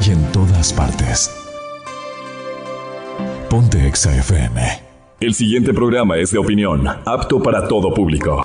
y en todas partes. Ponte Exa FM. El siguiente programa es de opinión, apto para todo público.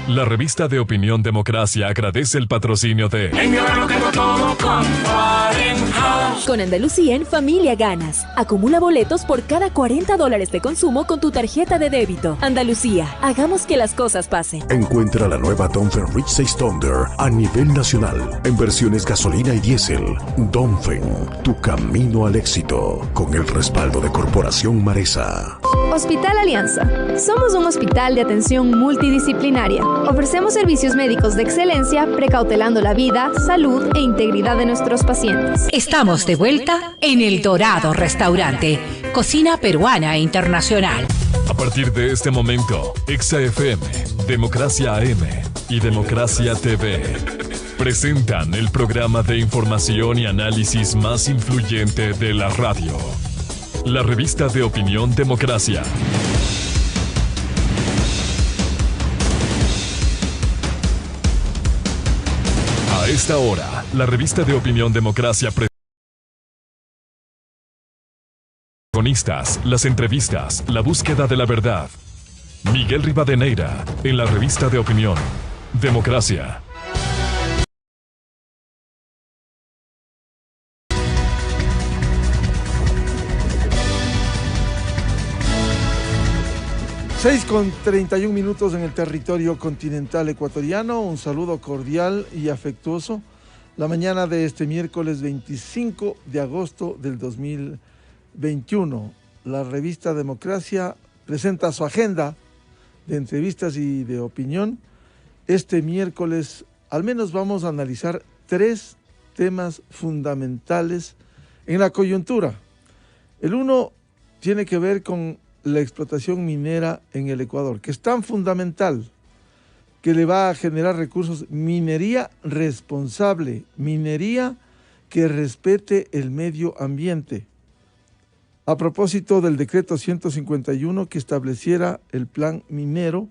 La revista de opinión Democracia agradece el patrocinio de... En mi hogar lo tengo todo con Farenhouse. Con Andalucía en Familia ganas. Acumula boletos por cada $40 de consumo con tu tarjeta de débito. Andalucía, hagamos que las cosas pasen. Encuentra la nueva Dongfeng Rich 6 Thunder a nivel nacional en versiones gasolina y diésel. Dongfeng, tu camino al éxito, con el respaldo de Corporación Maresa. Hospital Alianza. Somos un hospital de atención multidisciplinaria. Ofrecemos servicios médicos de excelencia, precautelando la vida, salud e integridad de nuestros pacientes. Estamos de vuelta en El Dorado Restaurante, cocina peruana e internacional. A partir de este momento, Exa FM, Democracia AM y Democracia TV presentan el programa de información y análisis más influyente de la radio. La revista de opinión Democracia. A esta hora, la revista de opinión Democracia protagonistas, las entrevistas, la búsqueda de la verdad. Miguel Rivadeneira, en la revista de opinión Democracia. Seis con 31 minutos en el territorio continental ecuatoriano. Un saludo cordial y afectuoso. La mañana de este miércoles 25 de agosto del 2021. La revista Democracia presenta su agenda de entrevistas y de opinión. Este miércoles al menos vamos a analizar 3 temas fundamentales en la coyuntura. El uno tiene que ver con la explotación minera en el Ecuador, que es tan fundamental, que le va a generar recursos. Minería responsable, minería que respete el medio ambiente. A propósito del decreto 151 que estableciera el plan minero,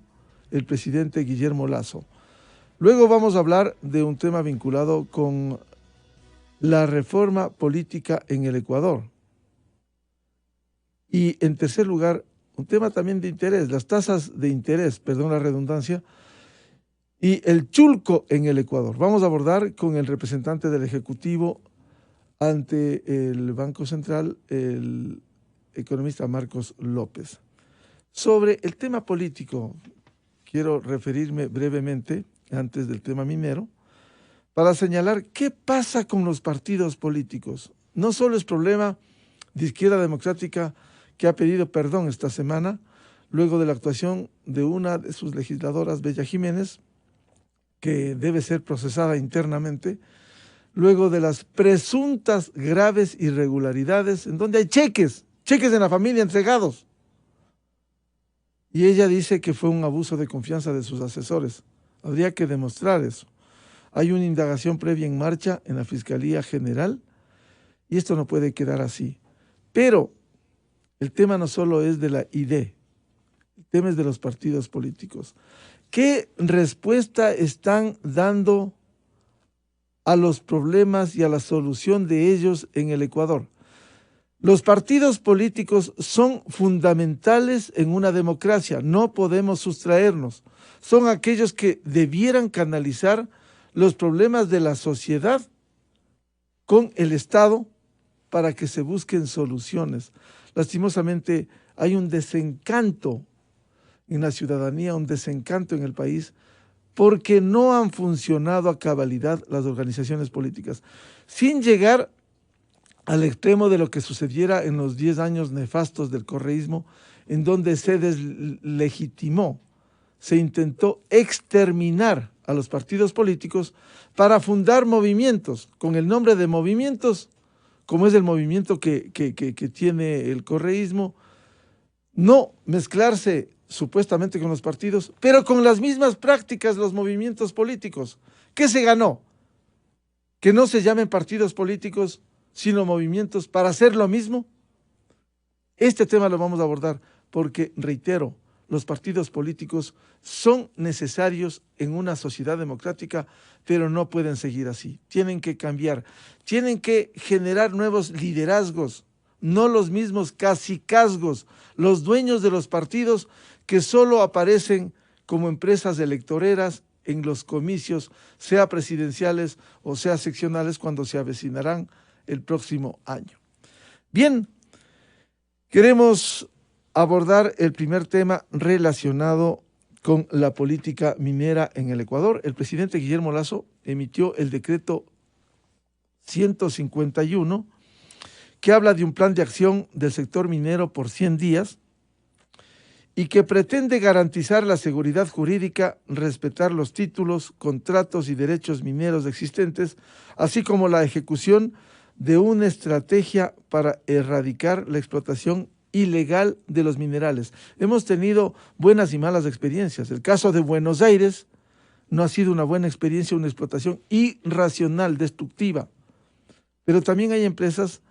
el presidente Guillermo Lasso. Luego vamos a hablar de un tema vinculado con la reforma política en el Ecuador. Y en tercer lugar, un tema también de interés, las tasas de interés, perdón la redundancia, y el chulco en el Ecuador. Vamos a abordar con el representante del Ejecutivo ante el Banco Central, el economista Marcos López. Sobre el tema político, quiero referirme brevemente, antes del tema minero, para señalar qué pasa con los partidos políticos. No solo es problema de Izquierda Democrática, que ha pedido perdón esta semana, luego de la actuación de una de sus legisladoras, Bella Jiménez, que debe ser procesada internamente, luego de las presuntas graves irregularidades, en donde hay cheques en la familia entregados. Y ella dice que fue un abuso de confianza de sus asesores. Habría que demostrar eso. Hay una indagación previa en marcha en la Fiscalía General, y esto no puede quedar así. Pero el tema no solo es de la ID, el tema es de los partidos políticos. ¿Qué respuesta están dando a los problemas y a la solución de ellos en el Ecuador? Los partidos políticos son fundamentales en una democracia, no podemos sustraernos. Son aquellos que debieran canalizar los problemas de la sociedad con el Estado para que se busquen soluciones. Lastimosamente hay un desencanto en la ciudadanía, un desencanto en el país, porque no han funcionado a cabalidad las organizaciones políticas, sin llegar al extremo de lo que sucediera en los 10 años nefastos del correísmo, en donde se deslegitimó, se intentó exterminar a los partidos políticos para fundar movimientos, con el nombre de movimientos, como es el movimiento que tiene el correísmo, no mezclarse supuestamente con los partidos, pero con las mismas prácticas los movimientos políticos. ¿Qué se ganó? que no se llamen partidos políticos, sino movimientos para hacer lo mismo? Este tema lo vamos a abordar porque, reitero, los partidos políticos son necesarios en una sociedad democrática, pero no pueden seguir así. Tienen que cambiar, tienen que generar nuevos liderazgos, no los mismos cacicazgos, los dueños de los partidos que solo aparecen como empresas electoreras en los comicios, sea presidenciales o sea seccionales, cuando se avecinarán el próximo año. Bien, queremos abordar el primer tema relacionado con la política minera en el Ecuador. El presidente Guillermo Lasso emitió el decreto 151, que habla de un plan de acción del sector minero por 100 días y que pretende garantizar la seguridad jurídica, respetar los títulos, contratos y derechos mineros existentes, así como la ejecución de una estrategia para erradicar la explotación ilegal de los minerales. Hemos tenido buenas y malas experiencias. El caso de Buenos Aires no ha sido una buena experiencia, una explotación irracional, destructiva. Pero también hay empresas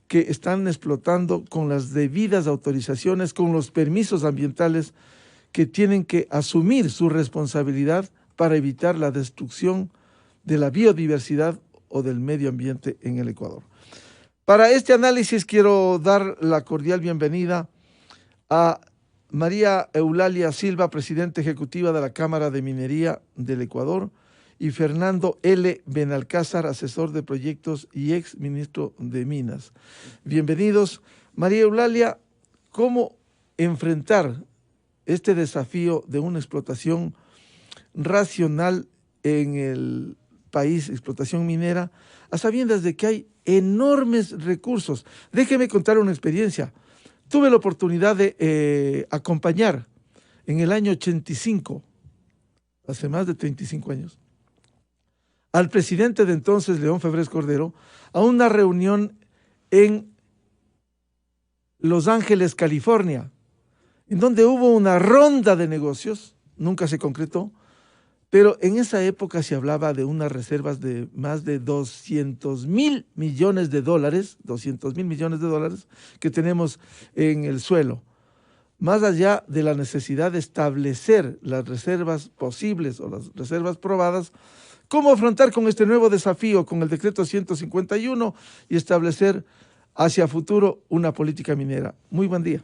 que están explotando con las debidas autorizaciones, con los permisos ambientales, que tienen que asumir su responsabilidad para evitar la destrucción de la biodiversidad o del medio ambiente en el Ecuador. Para este análisis quiero dar la cordial bienvenida a María Eulalia Silva, presidenta ejecutiva de la Cámara de Minería del Ecuador, y Fernando L. Benalcázar, asesor de proyectos y ex ministro de Minas. Bienvenidos. María Eulalia, ¿cómo enfrentar este desafío de una explotación racional en el país, explotación minera, a sabiendas de que hay enormes recursos? Déjeme contar una experiencia. Tuve la oportunidad de acompañar en el año 85, hace más de 35 años, al presidente de entonces, León Febres Cordero, a una reunión en Los Ángeles, California, en donde hubo una ronda de negocios, nunca se concretó, pero en esa época se hablaba de unas reservas de más de 200.000 millones de dólares, 200.000 millones de dólares que tenemos en el suelo. Más allá de la necesidad de establecer las reservas posibles o las reservas probadas, ¿cómo afrontar con este nuevo desafío, con el decreto 151 y establecer hacia futuro una política minera? Muy buen día.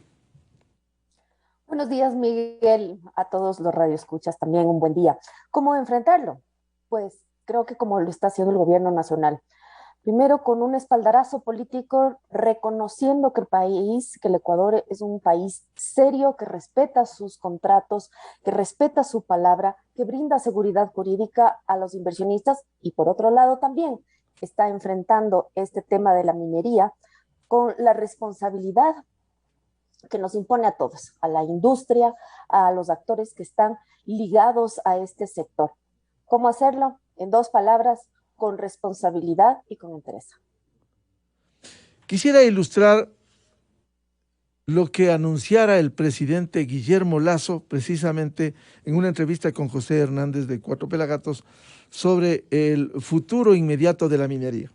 Buenos días, Miguel, a todos los radioescuchas también un buen día. ¿Cómo enfrentarlo? Pues creo que como lo está haciendo el gobierno nacional. Primero, con un espaldarazo político, reconociendo que el Ecuador es un país serio, que respeta sus contratos, que respeta su palabra, que brinda seguridad jurídica a los inversionistas y por otro lado también está enfrentando este tema de la minería con la responsabilidad que nos impone a todos, a la industria, a los actores que están ligados a este sector. ¿Cómo hacerlo? En dos palabras: con responsabilidad y con interés. Quisiera ilustrar lo que anunciara el presidente Guillermo Lasso precisamente en una entrevista con José Hernández de Cuatro Pelagatos sobre el futuro inmediato de la minería.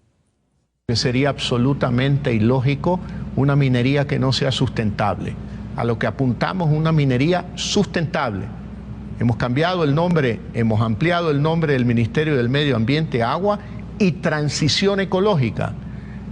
Sería absolutamente ilógico una minería que no sea sustentable. A lo que apuntamos, una minería sustentable. Hemos cambiado el nombre, hemos ampliado el nombre del Ministerio del Medio Ambiente, Agua y Transición Ecológica.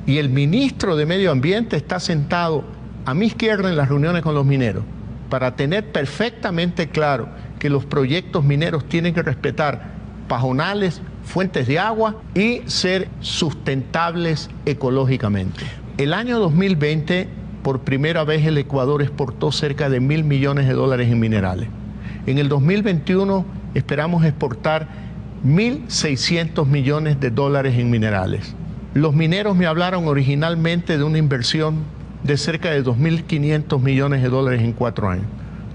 Y el ministro de Medio Ambiente está sentado a mi izquierda en las reuniones con los mineros para tener perfectamente claro que los proyectos mineros tienen que respetar pajonales, fuentes de agua y ser sustentables ecológicamente. El año 2020, por primera vez el Ecuador exportó cerca de $1.000 millones en minerales. En el 2021 esperamos exportar $1.600 millones en minerales. Los mineros me hablaron originalmente de una inversión de cerca de $2.500 millones en 4 años.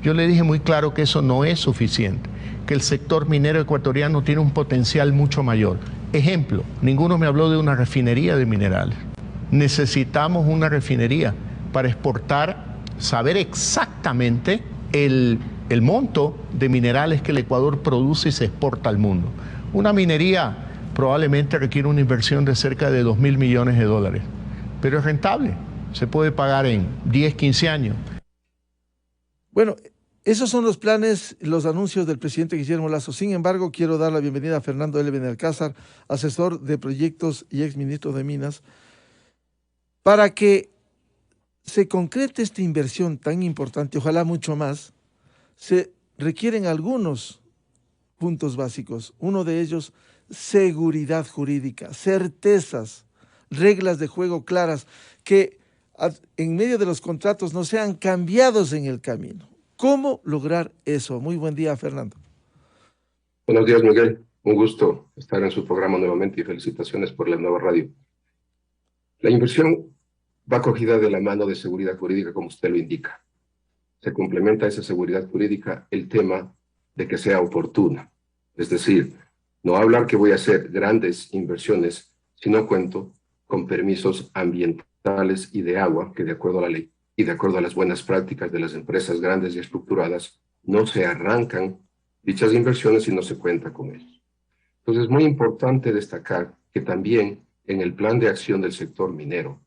Yo le dije muy claro que eso no es suficiente, que el sector minero ecuatoriano tiene un potencial mucho mayor. Ejemplo, ninguno me habló de una refinería de minerales. Necesitamos una refinería para exportar, saber exactamente el monto de minerales que el Ecuador produce y se exporta al mundo. Una minería probablemente requiere una inversión de cerca de 2.000 millones de dólares. Pero es rentable, se puede pagar en 10, 15 años. Bueno, esos son los planes, los anuncios del presidente Guillermo Lasso. Sin embargo, quiero dar la bienvenida a Fernando L. Benalcázar, asesor de proyectos y exministro de Minas, para que se concrete esta inversión tan importante, ojalá mucho más. Se requieren algunos puntos básicos. Uno de ellos, seguridad jurídica, certezas, reglas de juego claras, que en medio de los contratos no sean cambiados en el camino. ¿Cómo lograr eso? Muy buen día, Fernando. Buenos días, Miguel. Un gusto estar en su programa nuevamente y felicitaciones por la nueva radio. La inversión va cogida de la mano de seguridad jurídica, como usted lo indica. Se complementa a esa seguridad jurídica el tema de que sea oportuna. Es decir, no hablar que voy a hacer grandes inversiones si no cuento con permisos ambientales y de agua que, de acuerdo a la ley y de acuerdo a las buenas prácticas de las empresas grandes y estructuradas, no se arrancan dichas inversiones si no se cuenta con ellos. Entonces es muy importante destacar que también en el plan de acción del sector minero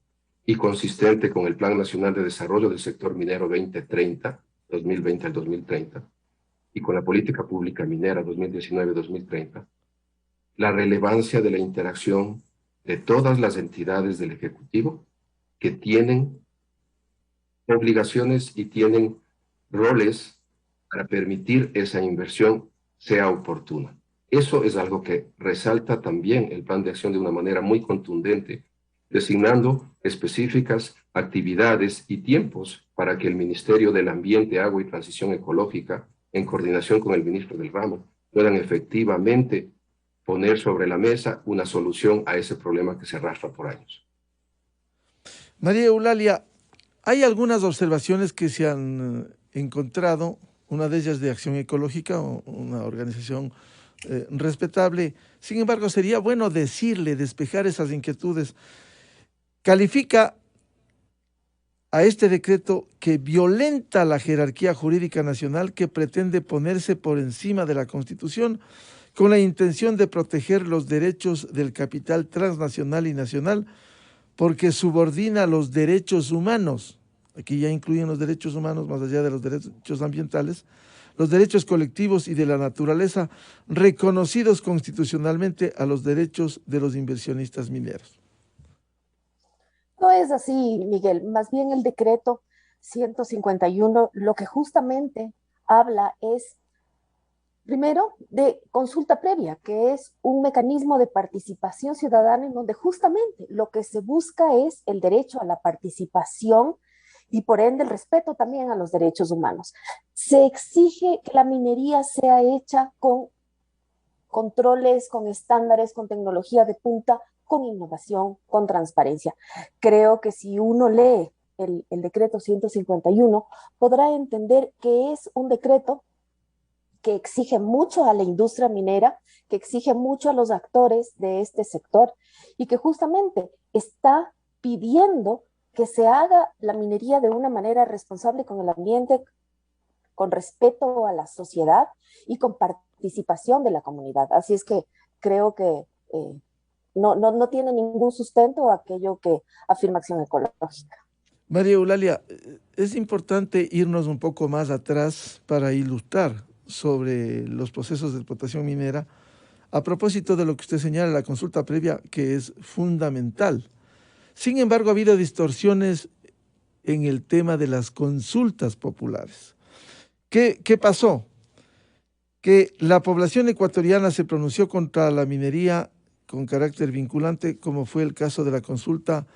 y consistente con el Plan Nacional de Desarrollo del Sector Minero 2030, 2020 al 2030, y con la Política Pública Minera 2019-2030, la relevancia de la interacción de todas las entidades del Ejecutivo que tienen obligaciones y tienen roles para permitir esa inversión sea oportuna. Eso es algo que resalta también el plan de acción de una manera muy contundente, designando específicas actividades y tiempos para que el Ministerio del Ambiente, Agua y Transición Ecológica, en coordinación con el ministro del ramo, puedan efectivamente poner sobre la mesa una solución a ese problema que se arrastra por años. María Eulalia, hay algunas observaciones que se han encontrado, una de ellas de Acción Ecológica, una organización respetable. Sin embargo, sería bueno decirle, despejar esas inquietudes. Califica a este decreto que violenta la jerarquía jurídica nacional, que pretende ponerse por encima de la Constitución con la intención de proteger los derechos del capital transnacional y nacional, porque subordina los derechos humanos, aquí ya incluyen los derechos humanos más allá de los derechos ambientales, los derechos colectivos y de la naturaleza reconocidos constitucionalmente a los derechos de los inversionistas mineros. No es así, Miguel. Más bien el decreto 151 lo que justamente habla es, primero, de consulta previa, que es un mecanismo de participación ciudadana en donde justamente lo que se busca es el derecho a la participación y por ende el respeto también a los derechos humanos. Se exige que la minería sea hecha con controles, con estándares, con tecnología de punta, con innovación, con transparencia. Creo que si uno lee el decreto 151, podrá entender que es un decreto que exige mucho a la industria minera, que exige mucho a los actores de este sector y que justamente está pidiendo que se haga la minería de una manera responsable con el ambiente, con respeto a la sociedad y con participación de la comunidad. Así es que creo que no tiene ningún sustento aquello que afirma Acción Ecológica. María Eulalia, es importante irnos un poco más atrás para ilustrar sobre los procesos de explotación minera, a propósito de lo que usted señala, la consulta previa, que es fundamental. Sin embargo, ha habido distorsiones en el tema de las consultas populares. ¿Qué pasó? Que la población ecuatoriana se pronunció contra la minería con carácter vinculante, como fue el caso de la consulta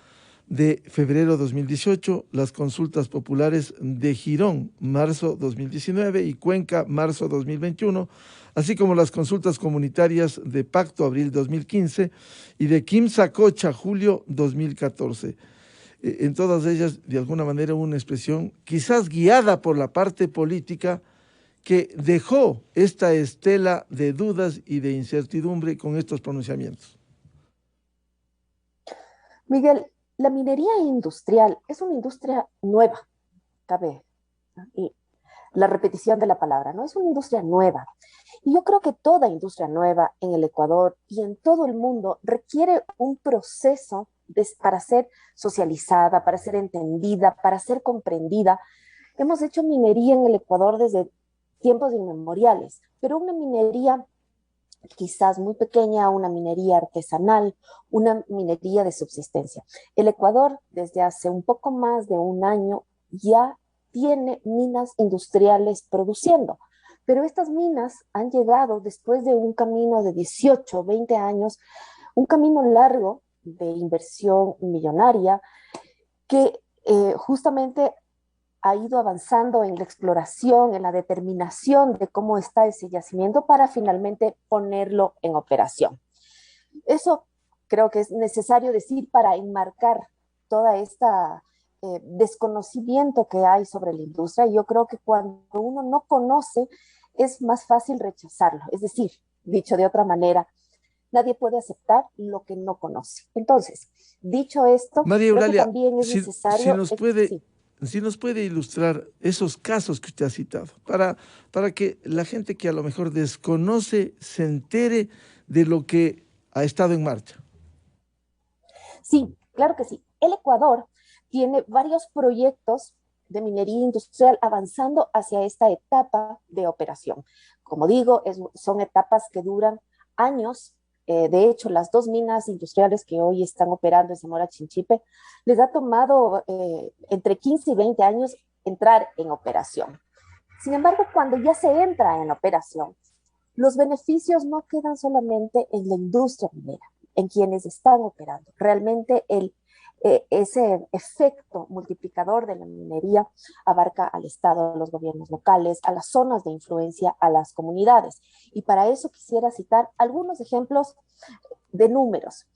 de febrero 2018, las consultas populares de Girón, marzo 2019, y Cuenca, marzo 2021, así como las consultas comunitarias de Pacto, abril 2015, y de Quimsacocha, julio 2014. En todas ellas, de alguna manera, una expresión quizás guiada por la parte política que dejó esta estela de dudas y de incertidumbre con estos pronunciamientos. Miguel, la minería industrial es una industria nueva, cabe. Y la repetición de la palabra, ¿no? Es una industria nueva. Y yo creo que toda industria nueva en el Ecuador y en todo el mundo requiere un proceso para ser socializada, para ser entendida, para ser comprendida. Hemos hecho minería en el Ecuador desde tiempos inmemoriales, pero una minería quizás muy pequeña, una minería artesanal, una minería de subsistencia. El Ecuador, desde hace un poco más de un año, ya tiene minas industriales produciendo, pero estas minas han llegado después de un camino de 18, 20 años, un camino largo de inversión millonaria que justamente ha ido avanzando en la exploración, en la determinación de cómo está ese yacimiento para finalmente ponerlo en operación. Eso creo que es necesario decir para enmarcar toda esta desconocimiento que hay sobre la industria. Yo creo que cuando uno no conoce es más fácil rechazarlo. Es decir, dicho de otra manera, nadie puede aceptar lo que no conoce. Entonces, dicho esto, María creo Eulalia, que también es necesario... Si nos puede ilustrar esos casos que usted ha citado, para que la gente que a lo mejor desconoce se entere de lo que ha estado en marcha. Sí, claro que sí. El Ecuador tiene varios proyectos de minería industrial avanzando hacia esta etapa de operación. Como digo, son etapas que duran años. De hecho, las dos minas industriales que hoy están operando en Zamora Chinchipe, les ha tomado entre 15 y 20 años entrar en operación. Sin embargo, cuando ya se entra en operación, los beneficios no quedan solamente en la industria minera, en quienes están operando. Realmente ese efecto multiplicador de la minería abarca al Estado, a los gobiernos locales, a las zonas de influencia, a las comunidades. Y para eso quisiera citar algunos ejemplos de números.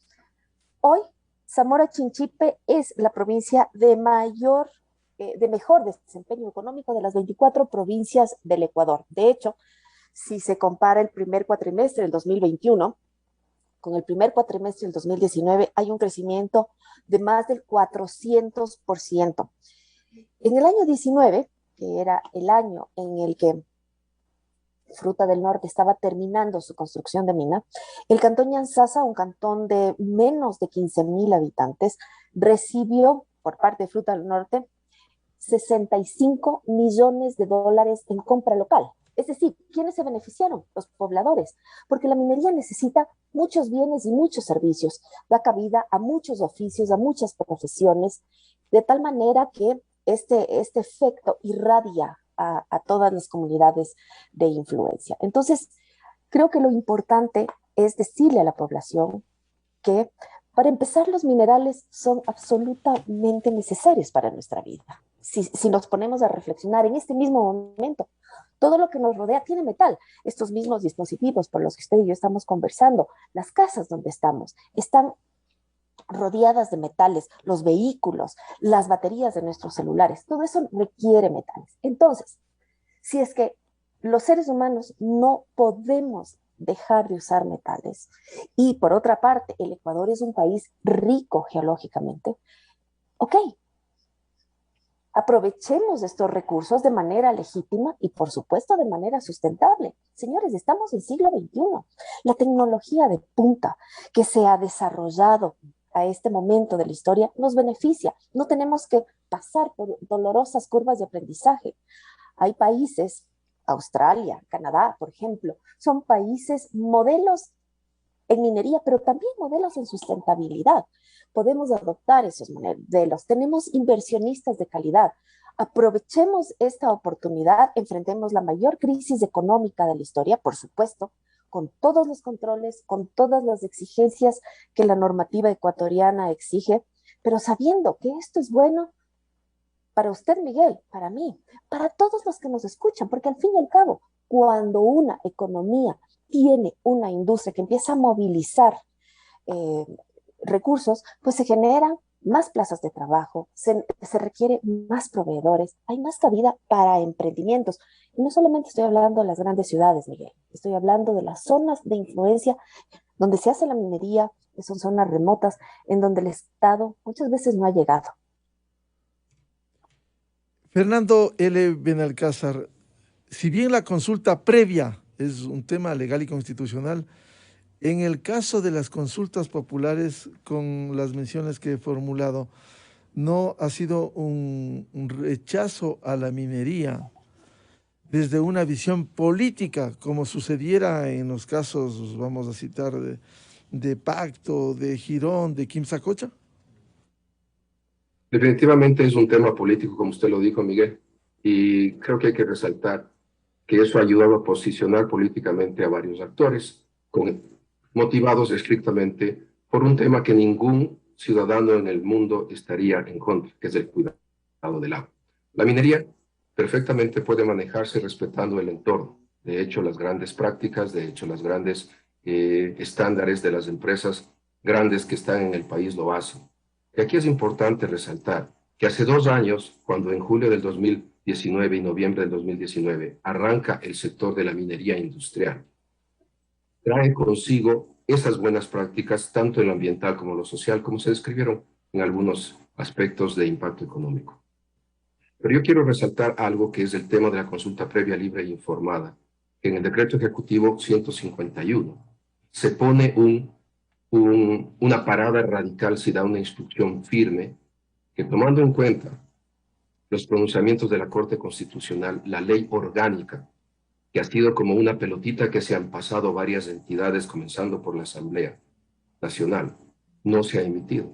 Hoy, Zamora Chinchipe es la provincia de mejor desempeño económico de las 24 provincias del Ecuador. De hecho, si se compara el primer cuatrimestre del 2021 con el primer cuatrimestre del 2019, hay un crecimiento de más del 400%. En el año 19, que era el año en el que Fruta del Norte estaba terminando su construcción de mina, el cantón Yanzasa, un cantón de menos de 15,000 habitantes, recibió por parte de Fruta del Norte 65 millones de dólares en compra local. Es decir, ¿quiénes se beneficiaron? Los pobladores, porque la minería necesita muchos bienes y muchos servicios, da cabida a muchos oficios, a muchas profesiones, de tal manera que este efecto irradia a todas las comunidades de influencia. Entonces, creo que lo importante es decirle a la población que, para empezar, los minerales son absolutamente necesarios para nuestra vida. Si nos ponemos a reflexionar en este mismo momento, todo lo que nos rodea tiene metal. Estos mismos dispositivos por los que usted y yo estamos conversando, las casas donde estamos, están rodeadas de metales, los vehículos, las baterías de nuestros celulares, todo eso requiere metales. Entonces, si es que los seres humanos no podemos dejar de usar metales, y por otra parte, el Ecuador es un país rico geológicamente, ok, aprovechemos estos recursos de manera legítima y, por supuesto, de manera sustentable. Señores, estamos en siglo XXI. La tecnología de punta que se ha desarrollado a este momento de la historia nos beneficia. No tenemos que pasar por dolorosas curvas de aprendizaje. Hay países, Australia, Canadá, por ejemplo, son países modelos en minería, pero también modelos en sustentabilidad. Podemos adoptar esos modelos. Tenemos inversionistas de calidad. Aprovechemos esta oportunidad, enfrentemos la mayor crisis económica de la historia, por supuesto, con todos los controles, con todas las exigencias que la normativa ecuatoriana exige, pero sabiendo que esto es bueno para usted, Miguel, para mí, para todos los que nos escuchan, porque al fin y al cabo, cuando una economía tiene una industria que empieza a movilizar recursos, pues se generan más plazas de trabajo, se requiere más proveedores, hay más cabida para emprendimientos. Y no solamente estoy hablando de las grandes ciudades, Miguel, estoy hablando de las zonas de influencia donde se hace la minería, que son zonas remotas, en donde el Estado muchas veces no ha llegado. Fernando L. Benalcázar, si bien la consulta previa es un tema legal y constitucional, en el caso de las consultas populares, con las menciones que he formulado, no ha sido un rechazo a la minería desde una visión política, como sucediera en los casos, vamos a citar, de Pacto, de Girón, de Quimsacocha? Definitivamente es un tema político, como usted lo dijo, Miguel, y creo que hay que resaltar que eso ha ayudado a posicionar políticamente a varios actores, motivados estrictamente por un tema que ningún ciudadano en el mundo estaría en contra, que es el cuidado del agua. La minería perfectamente puede manejarse respetando el entorno. De hecho, las grandes prácticas, de hecho, las grandes estándares de las empresas grandes que están en el país lo hacen. Y aquí es importante resaltar que hace 2 años, cuando en julio del 2019 y noviembre del 2019 arranca el sector de la minería industrial, trae consigo esas buenas prácticas, tanto en lo ambiental como en lo social, como se describieron en algunos aspectos de impacto económico. Pero yo quiero resaltar algo que es el tema de la consulta previa, libre e informada. En el decreto ejecutivo 151 se pone una parada radical, se da una instrucción firme, que tomando en cuenta los pronunciamientos de la Corte Constitucional, la ley orgánica, que ha sido como una pelotita que se han pasado varias entidades, comenzando por la Asamblea Nacional, no se ha emitido.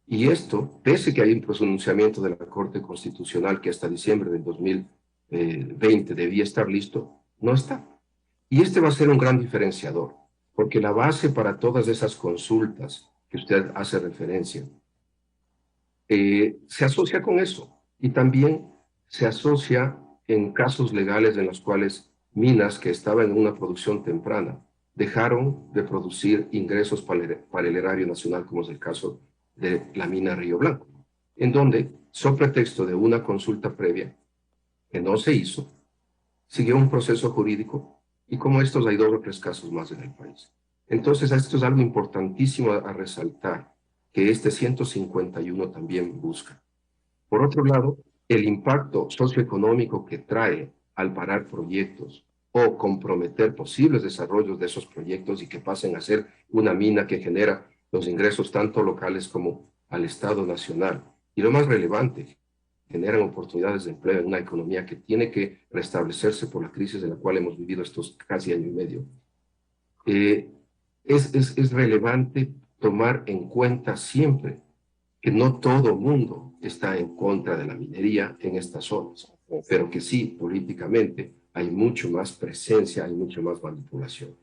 Y esto, pese que hay un pronunciamiento de la Corte Constitucional que hasta diciembre del 2020 debía estar listo, no está. Y este va a ser un gran diferenciador, porque la base para todas esas consultas que usted hace referencia se asocia con eso. Y también se asocia en casos legales en los cuales minas que estaban en una producción temprana dejaron de producir ingresos para el erario nacional, como es el caso de la mina Río Blanco, en donde, sobre pretexto de una consulta previa que no se hizo, siguió un proceso jurídico, y como estos hay 2 o 3 casos más en el país. Entonces, esto es algo importantísimo a resaltar, que este 151 también busca. Por otro lado, el impacto socioeconómico que trae al parar proyectos o comprometer posibles desarrollos de esos proyectos y que pasen a ser una mina que genera los ingresos tanto locales como al Estado nacional. Y lo más relevante, generan oportunidades de empleo en una economía que tiene que restablecerse por la crisis de la cual hemos vivido estos casi año y medio. Es relevante tomar en cuenta siempre que no todo mundo está en contra de la minería en estas zonas, pero que sí, políticamente, hay mucho más presencia, hay mucho más manipulación.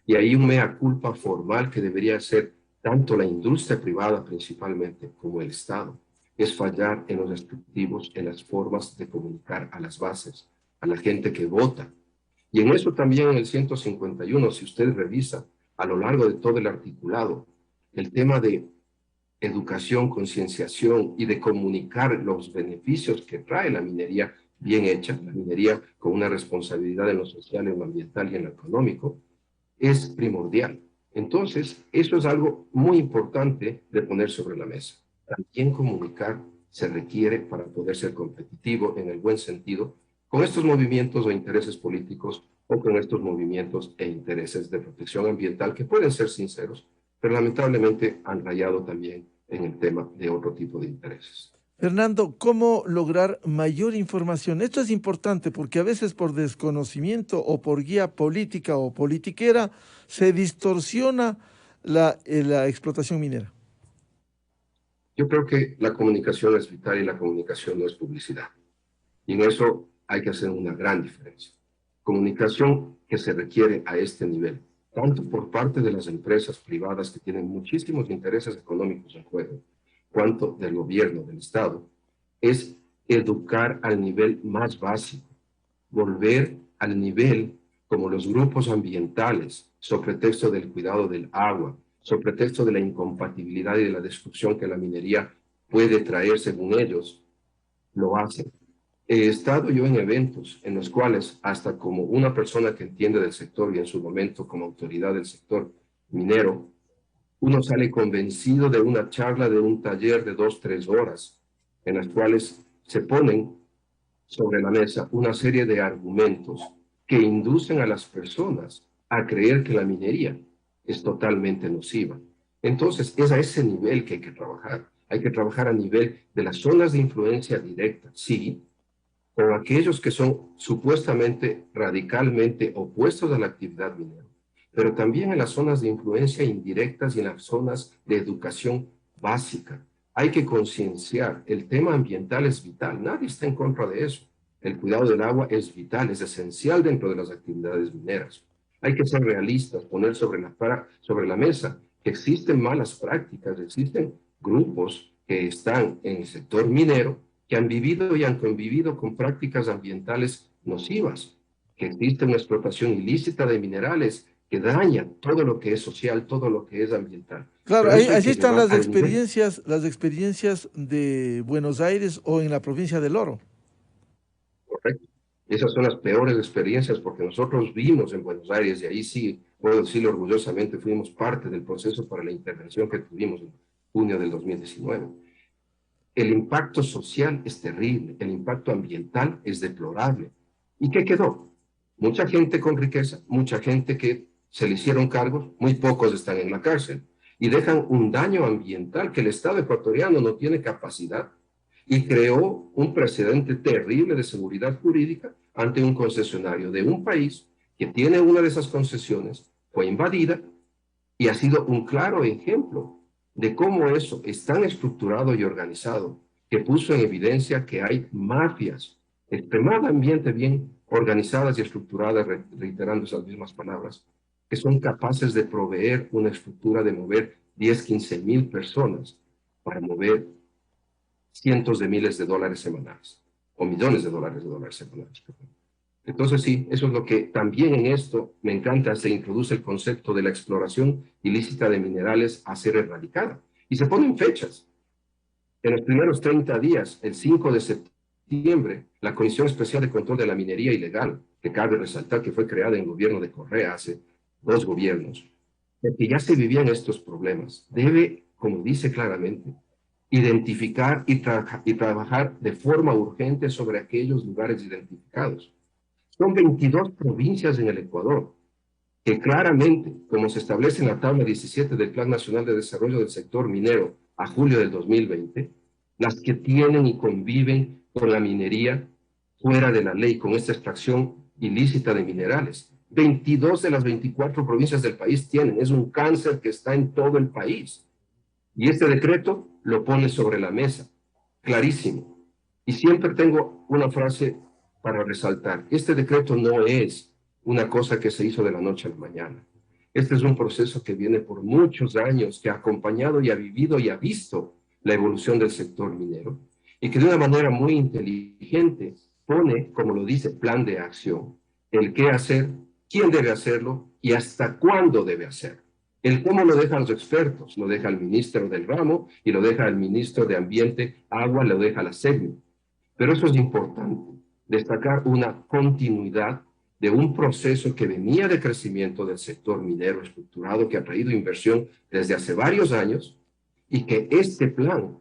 Y hay un mea culpa formal que debería ser tanto la industria privada principalmente como el Estado. Es fallar en los respectivos, en las formas de comunicar a las bases, a la gente que vota. Y en eso también en el 151, si usted revisa a lo largo de todo el articulado, el tema de educación, concienciación y de comunicar los beneficios que trae la minería bien hecha, la minería con una responsabilidad en lo social, en lo ambiental y en lo económico, es primordial. Entonces, eso es algo muy importante de poner sobre la mesa. También comunicar se requiere para poder ser competitivo en el buen sentido con estos movimientos o intereses políticos o con estos movimientos e intereses de protección ambiental que pueden ser sinceros, pero lamentablemente han rayado también en el tema de otro tipo de intereses. Fernando, ¿cómo lograr mayor información? Esto es importante porque a veces por desconocimiento o por guía política o politiquera se distorsiona la explotación minera. Yo creo que la comunicación es vital y la comunicación no es publicidad. Y en eso hay que hacer una gran diferencia. Comunicación que se requiere a este nivel, tanto por parte de las empresas privadas que tienen muchísimos intereses económicos en juego, cuanto del gobierno, del Estado, es educar al nivel más básico, volver al nivel como los grupos ambientales, sobre pretexto del cuidado del agua, sobre pretexto de la incompatibilidad y de la destrucción que la minería puede traer según ellos, lo hacen. He estado yo en eventos en los cuales, hasta como una persona que entiende del sector y en su momento como autoridad del sector minero, uno sale convencido de una charla, de un taller de 2 o 3 horas, en las cuales se ponen sobre la mesa una serie de argumentos que inducen a las personas a creer que la minería es totalmente nociva. Entonces, es a ese nivel que hay que trabajar. Hay que trabajar a nivel de las zonas de influencia directa, sí, con aquellos que son supuestamente radicalmente opuestos a la actividad minera, pero también en las zonas de influencia indirectas y en las zonas de educación básica. Hay que concienciar, el tema ambiental es vital, nadie está en contra de eso. El cuidado del agua es vital, es esencial dentro de las actividades mineras. Hay que ser realistas, poner sobre la mesa que existen malas prácticas, existen grupos que están en el sector minero que han vivido y han convivido con prácticas ambientales nocivas, que existe una explotación ilícita de minerales que daña todo lo que es social, todo lo que es ambiental. Claro, ahí están las experiencias de Buenos Aires o en la provincia del Oro. Correcto. Esas son las peores experiencias porque nosotros vimos en Buenos Aires, y ahí sí puedo decirlo orgullosamente, fuimos parte del proceso para la intervención que tuvimos en junio del 2019. El impacto social es terrible, el impacto ambiental es deplorable. ¿Y qué quedó? Mucha gente con riqueza, mucha gente que se le hicieron cargos, muy pocos están en la cárcel y dejan un daño ambiental que el Estado ecuatoriano no tiene capacidad y creó un precedente terrible de seguridad jurídica ante un concesionario de un país que tiene una de esas concesiones, fue invadida y ha sido un claro ejemplo de cómo eso es tan estructurado y organizado que puso en evidencia que hay mafias extremadamente bien organizadas y estructuradas, reiterando esas mismas palabras, que son capaces de proveer una estructura de mover 10, 15 mil personas para mover cientos de miles de dólares semanales, o millones de dólares semanales. Entonces sí, eso es lo que también en esto me encanta, se introduce el concepto de la exploración ilícita de minerales a ser erradicada. Y se ponen fechas. En los primeros 30 días, el 5 de septiembre, la Comisión Especial de Control de la Minería Ilegal, que cabe resaltar que fue creada en el gobierno de Correa hace 2 gobiernos, que ya se vivían estos problemas, debe, como dice claramente, identificar y trabajar de forma urgente sobre aquellos lugares identificados. Son 22 provincias en el Ecuador que claramente, como se establece en la tabla 17 del Plan Nacional de Desarrollo del Sector Minero a julio del 2020, las que tienen y conviven con la minería fuera de la ley, con esta extracción ilícita de minerales. 22 de las 24 provincias del país tienen, es un cáncer que está en todo el país. Y este decreto lo pone sobre la mesa, clarísimo. Y siempre tengo una frase para resaltar. Este decreto no es una cosa que se hizo de la noche a la mañana. Este es un proceso que viene por muchos años, que ha acompañado y ha vivido y ha visto la evolución del sector minero y que de una manera muy inteligente pone, como lo dice, plan de acción, el qué hacer, quién debe hacerlo y hasta cuándo debe hacerlo. El cómo lo dejan los expertos, lo deja el ministro del ramo y lo deja el ministro de Ambiente, Agua, lo deja la SECMI. Pero eso es importante, destacar una continuidad de un proceso que venía de crecimiento del sector minero estructurado, que ha traído inversión desde hace varios años y que este plan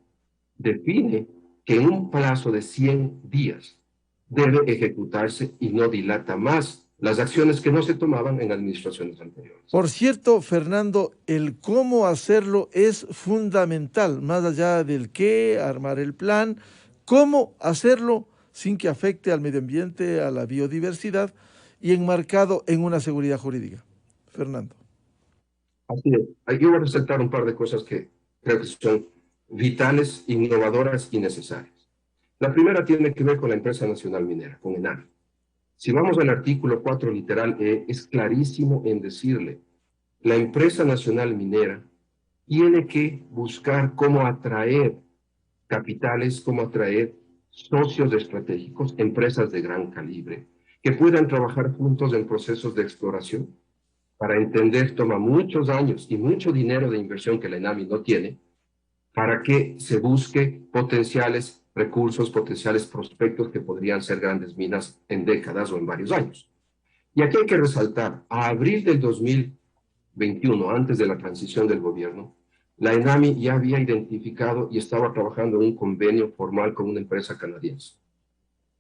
define que en un plazo de 100 días debe ejecutarse y no dilata más las acciones que no se tomaban en administraciones anteriores. Por cierto, Fernando, el cómo hacerlo es fundamental, más allá del qué, armar el plan, cómo hacerlo sin que afecte al medio ambiente, a la biodiversidad y enmarcado en una seguridad jurídica. Fernando. Así es. Aquí voy a resaltar un par de cosas que creo que son vitales, innovadoras y necesarias. La primera tiene que ver con la Empresa Nacional Minera, con ENAR. Si vamos al artículo 4, literal E, es clarísimo en decirle, la Empresa Nacional Minera tiene que buscar cómo atraer capitales, cómo atraer socios estratégicos, empresas de gran calibre, que puedan trabajar juntos en procesos de exploración. Para entender, toma muchos años y mucho dinero de inversión que la ENAMI no tiene, para que se busque potenciales recursos, potenciales prospectos que podrían ser grandes minas en décadas o en varios años. Y aquí hay que resaltar, a abril del 2021, antes de la transición del gobierno, la ENAMI ya había identificado y estaba trabajando en un convenio formal con una empresa canadiense.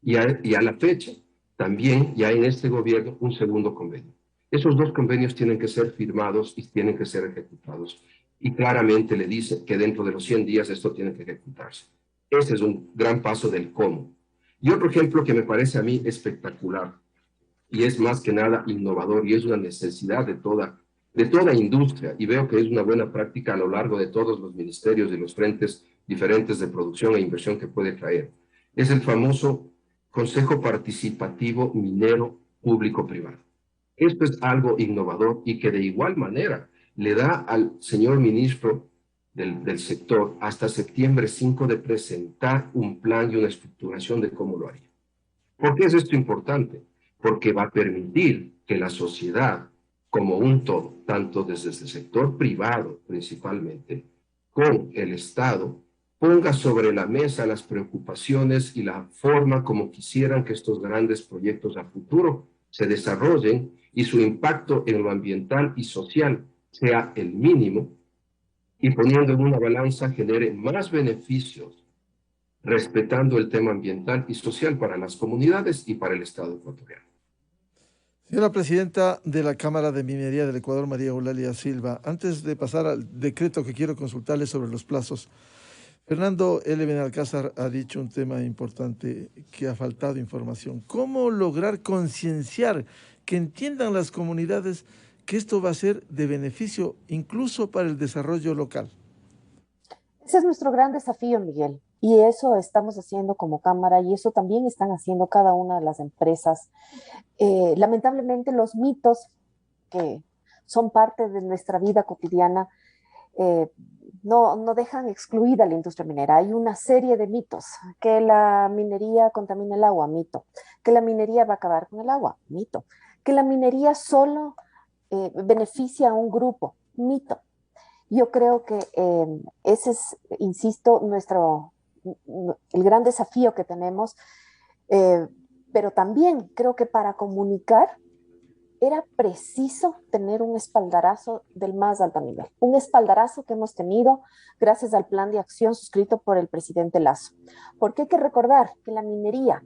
y a la fecha también ya en este gobierno un segundo convenio. Esos dos convenios tienen que ser firmados y tienen que ser ejecutados. Y claramente le dice que dentro de los 100 días esto tiene que ejecutarse. Ese es un gran paso del cómo. Y otro ejemplo que me parece a mí espectacular, y es más que nada innovador, y es una necesidad de toda industria, y veo que es una buena práctica a lo largo de todos los ministerios y los frentes diferentes de producción e inversión que puede traer. Es el famoso Consejo Participativo Minero Público-Privado. Esto es algo innovador y que de igual manera le da al señor ministro del sector hasta septiembre 5 de presentar un plan y una estructuración de cómo lo haría. ¿Por qué es esto importante? Porque va a permitir que la sociedad como un todo, tanto desde el sector privado principalmente, con el Estado, ponga sobre la mesa las preocupaciones y la forma como quisieran que estos grandes proyectos a futuro se desarrollen y su impacto en lo ambiental y social sea el mínimo, y poniendo en una balanza genere más beneficios, respetando el tema ambiental y social para las comunidades y para el Estado ecuatoriano. Señora Presidenta de la Cámara de Minería del Ecuador, María Eulalia Silva, antes de pasar al decreto que quiero consultarle sobre los plazos, Fernando L. Benalcázar ha dicho un tema importante que ha faltado información. ¿Cómo lograr concienciar, que entiendan las comunidades que esto va a ser de beneficio incluso para el desarrollo local? Ese es nuestro gran desafío, Miguel, y eso estamos haciendo como Cámara y eso también están haciendo cada una de las empresas. Lamentablemente los mitos que son parte de nuestra vida cotidiana no dejan excluida a la industria minera. Hay una serie de mitos, que la minería contamina el agua, mito, que la minería va a acabar con el agua, mito, que la minería solo beneficia a un grupo, mito. Yo creo que ese es, insisto, el gran desafío que tenemos, pero también creo que para comunicar era preciso tener un espaldarazo del más alto nivel, un espaldarazo que hemos tenido gracias al plan de acción suscrito por el presidente Lasso. Porque hay que recordar que la minería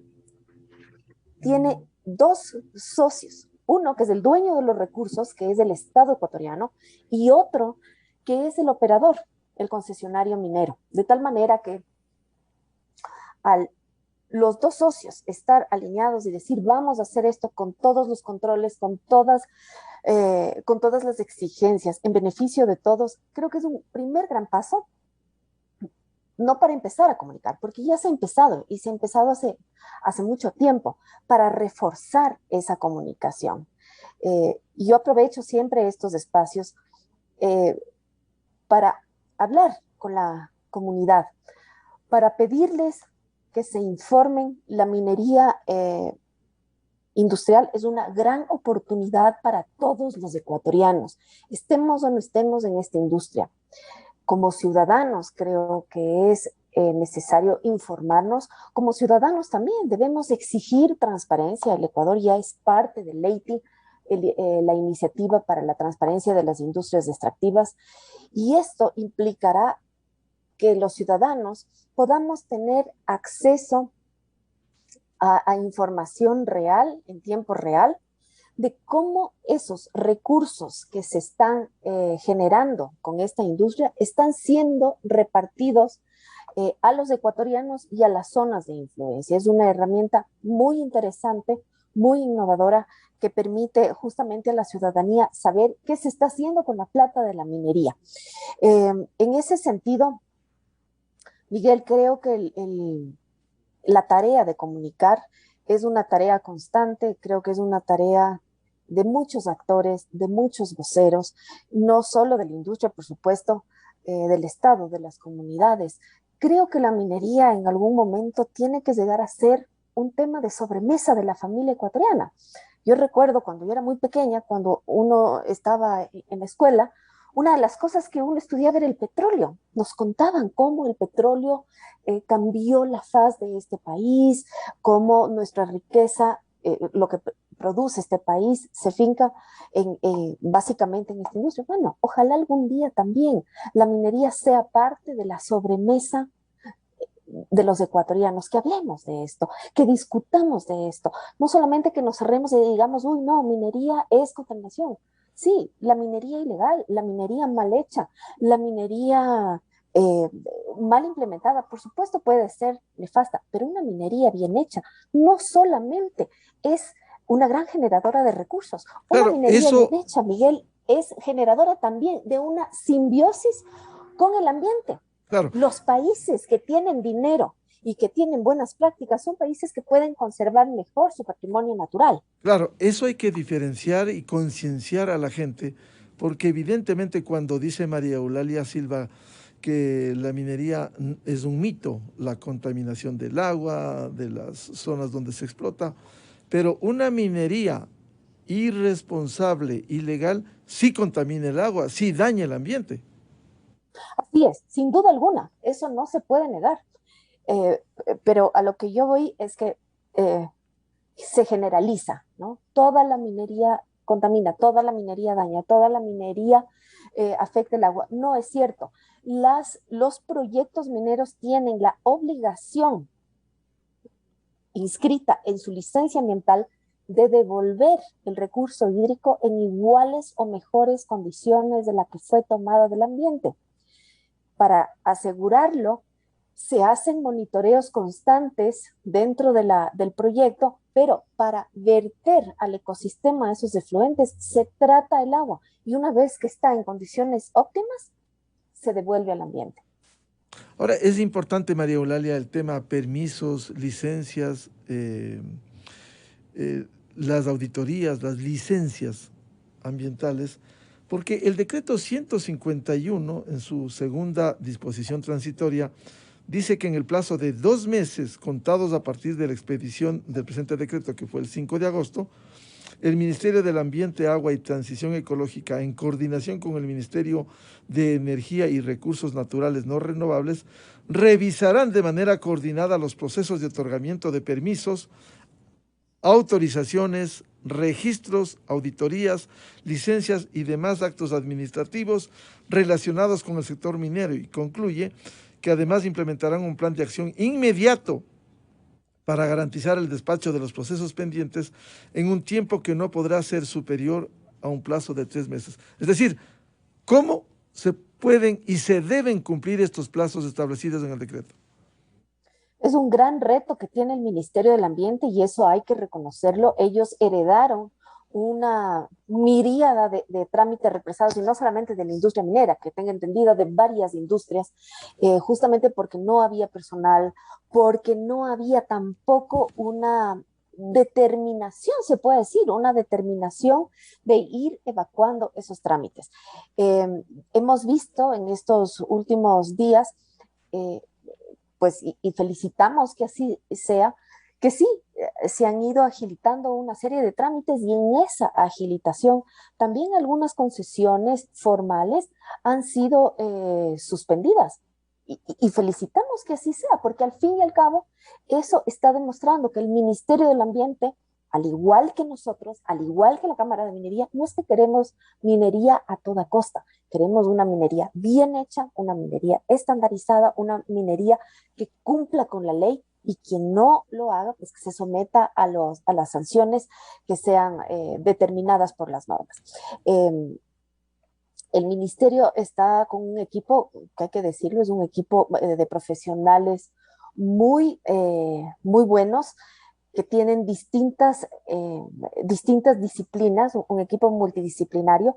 tiene dos socios, uno que es el dueño de los recursos, que es el Estado ecuatoriano, y otro que es el operador, el concesionario minero, de tal manera que al los dos socios estar alineados y decir vamos a hacer esto con todos los controles, con todas las exigencias en beneficio de todos, creo que es un primer gran paso, no para empezar a comunicar, porque ya se ha empezado y se ha empezado hace mucho tiempo para reforzar esa comunicación. Y yo aprovecho siempre estos espacios para hablar con la comunidad, para pedirles que se informen. La minería industrial es una gran oportunidad para todos los ecuatorianos, estemos o no estemos en esta industria. Como ciudadanos creo que es necesario informarnos. Como ciudadanos también debemos exigir transparencia. El Ecuador ya es parte del LEITI, la iniciativa para la transparencia de las industrias extractivas, y esto implicará que los ciudadanos podamos tener acceso a información real, en tiempo real, de cómo esos recursos que se están generando con esta industria están siendo repartidos a los ecuatorianos y a las zonas de influencia. Es una herramienta muy interesante, muy innovadora, que permite justamente a la ciudadanía saber qué se está haciendo con la plata de la minería. En ese sentido, Miguel, creo que la tarea de comunicar es una tarea constante, creo que es una tarea de muchos actores, de muchos voceros, no solo de la industria, por supuesto, del Estado, de las comunidades. Creo que la minería en algún momento tiene que llegar a ser un tema de sobremesa de la familia ecuatoriana. Yo recuerdo cuando yo era muy pequeña, cuando uno estaba en la escuela, una de las cosas que uno estudiaba era el petróleo. Nos contaban cómo el petróleo cambió la faz de este país, cómo nuestra riqueza, lo que produce este país, se finca básicamente en esta industria. Bueno, ojalá algún día también la minería sea parte de la sobremesa los ecuatorianos, que hablemos de esto, que discutamos de esto, no solamente que nos cerremos y digamos, uy, no, minería es contaminación. Sí, la minería ilegal, la minería mal hecha, la minería mal implementada, por supuesto puede ser nefasta, pero una minería bien hecha no solamente es una gran generadora de recursos, una minería bien hecha, Miguel, es generadora también de una simbiosis con el ambiente. Claro. Los países que tienen dinero y que tienen buenas prácticas son países que pueden conservar mejor su patrimonio natural. Claro, eso hay que diferenciar y concienciar a la gente, porque evidentemente cuando dice María Eulalia Silva que la minería es un mito, la contaminación del agua, de las zonas donde se explota, pero una minería irresponsable, ilegal, sí contamina el agua, sí daña el ambiente. Así es, sin duda alguna, eso no se puede negar. Pero a lo que yo voy es que se generaliza, ¿no? Toda la minería contamina, toda la minería daña, toda la minería afecta el agua. No es cierto. Los proyectos mineros tienen la obligación inscrita en su licencia ambiental de devolver el recurso hídrico en iguales o mejores condiciones de la que fue tomada del ambiente. Para asegurarlo, se hacen monitoreos constantes dentro del proyecto, pero para verter al ecosistema esos efluentes se trata el agua y una vez que está en condiciones óptimas, se devuelve al ambiente. Ahora, es importante, María Eulalia, el tema permisos, licencias, las auditorías, las licencias ambientales, porque el decreto 151, en su segunda disposición transitoria, dice que en el plazo de 2 meses, contados a partir de la expedición del presente decreto, que fue el 5 de agosto, el Ministerio del Ambiente, Agua y Transición Ecológica, en coordinación con el Ministerio de Energía y Recursos Naturales No Renovables, revisarán de manera coordinada los procesos de otorgamiento de permisos, autorizaciones, registros, auditorías, licencias y demás actos administrativos relacionados con el sector minero, y concluye que además implementarán un plan de acción inmediato para garantizar el despacho de los procesos pendientes en un tiempo que no podrá ser superior a un plazo de 3 meses. Es decir, ¿cómo se pueden y se deben cumplir estos plazos establecidos en el decreto? Es un gran reto que tiene el Ministerio del Ambiente y eso hay que reconocerlo. Ellos heredaron una miríada de trámites represados, y no solamente de la industria minera, que tenga entendido, de varias industrias, justamente porque no había personal, porque no había tampoco una determinación, se puede decir, una determinación de ir evacuando esos trámites. Hemos visto en estos últimos días, pues, y felicitamos que así sea, que sí, se han ido agilitando una serie de trámites y en esa agilitación también algunas concesiones formales han sido suspendidas. Y felicitamos que así sea, porque al fin y al cabo eso está demostrando que el Ministerio del Ambiente, al igual que nosotros, al igual que la Cámara de Minería, no es que queremos minería a toda costa, queremos una minería bien hecha, una minería estandarizada, una minería que cumpla con la ley, y quien no lo haga, pues que se someta a las sanciones que sean determinadas por las normas. El ministerio está con un equipo, que hay que decirlo, es un equipo de profesionales muy buenos, que tienen distintas disciplinas, un equipo multidisciplinario,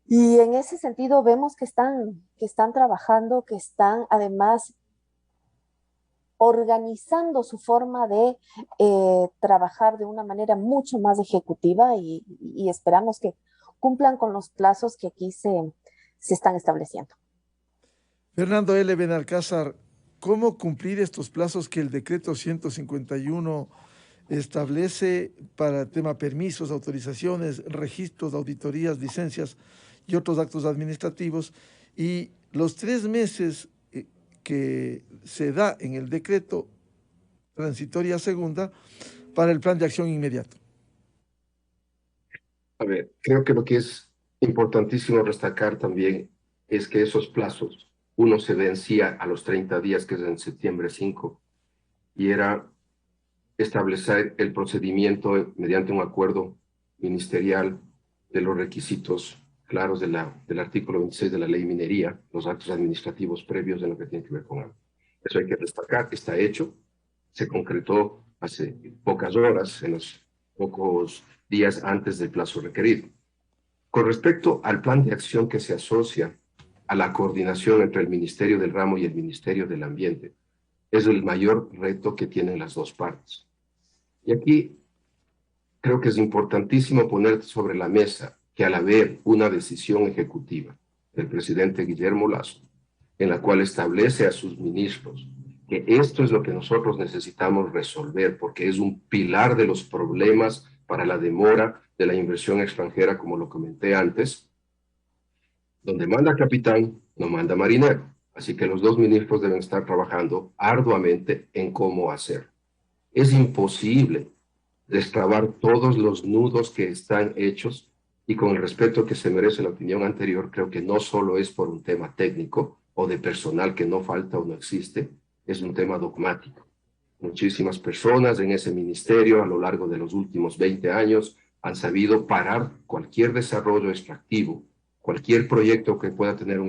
y en ese sentido vemos que están trabajando, que están además organizando su forma de trabajar de una manera mucho más ejecutiva, y esperamos que cumplan con los plazos que aquí se están estableciendo. Fernando L. Benalcázar, ¿cómo cumplir estos plazos que el decreto 151 establece para el tema permisos, autorizaciones, registros, auditorías, licencias y otros actos administrativos, y los 3 meses que se da en el decreto transitoria segunda para el plan de acción inmediato? A ver, creo que lo que es importantísimo destacar también es que esos plazos Uno se vencía a los 30 días, que es en septiembre 5, y era establecer el procedimiento mediante un acuerdo ministerial de los requisitos claros del artículo 26 de la ley minería, los actos administrativos previos en lo que tiene que ver con agua. Eso hay que destacar, está hecho, se concretó hace pocas horas, en los pocos días antes del plazo requerido. Con respecto al plan de acción que se asocia a la coordinación entre el Ministerio del Ramo y el Ministerio del Ambiente, es el mayor reto que tienen las dos partes. Y aquí creo que es importantísimo poner sobre la mesa que al haber una decisión ejecutiva del presidente Guillermo Lasso, en la cual establece a sus ministros que esto es lo que nosotros necesitamos resolver, porque es un pilar de los problemas para la demora de la inversión extranjera, como lo comenté antes, donde manda capitán, no manda marinero. Así que los dos ministros deben estar trabajando arduamente en cómo hacer. Es imposible destrabar todos los nudos que están hechos, y con el respeto que se merece la opinión anterior, creo que no solo es por un tema técnico o de personal que no falta o no existe, es un tema dogmático. Muchísimas personas en ese ministerio a lo largo de los últimos 20 años han sabido parar cualquier desarrollo extractivo, cualquier proyecto que pueda tener un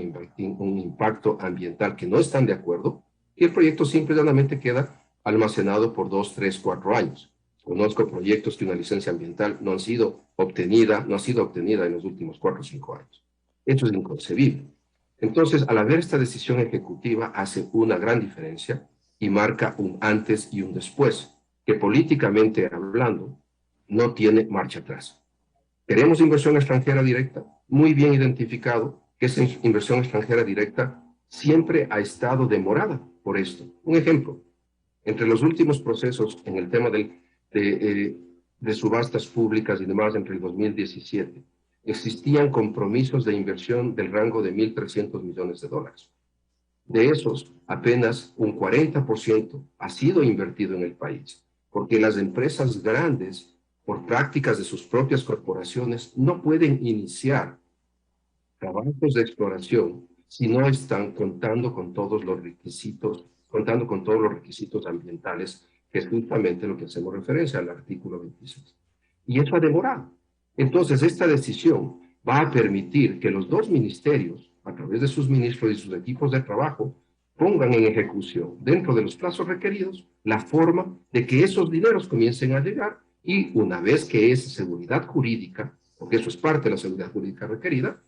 impacto ambiental que no están de acuerdo, y el proyecto simplemente queda almacenado por 2, 3, 4 años. Conozco proyectos que una licencia ambiental no ha sido obtenida en los últimos 4 o 5 años. Esto es inconcebible. Entonces, al haber esta decisión ejecutiva, hace una gran diferencia y marca un antes y un después, que políticamente hablando no tiene marcha atrás. ¿Queremos inversión extranjera directa? Muy bien identificado que esa inversión extranjera directa siempre ha estado demorada por esto. Un ejemplo, entre los últimos procesos en el tema de subastas públicas y demás entre el 2017, existían compromisos de inversión del rango de $1.300 millones. De esos, apenas un 40% ha sido invertido en el país, porque las empresas grandes, por prácticas de sus propias corporaciones, no pueden iniciar trabajos de exploración si no están contando con todos los requisitos ambientales, que es justamente lo que hacemos referencia al artículo 26. Y eso ha demorado. Entonces, esta decisión va a permitir que los dos ministerios, a través de sus ministros y sus equipos de trabajo, pongan en ejecución, dentro de los plazos requeridos, la forma de que esos dineros comiencen a llegar, y una vez que es seguridad jurídica, porque eso es parte de la seguridad jurídica requerida,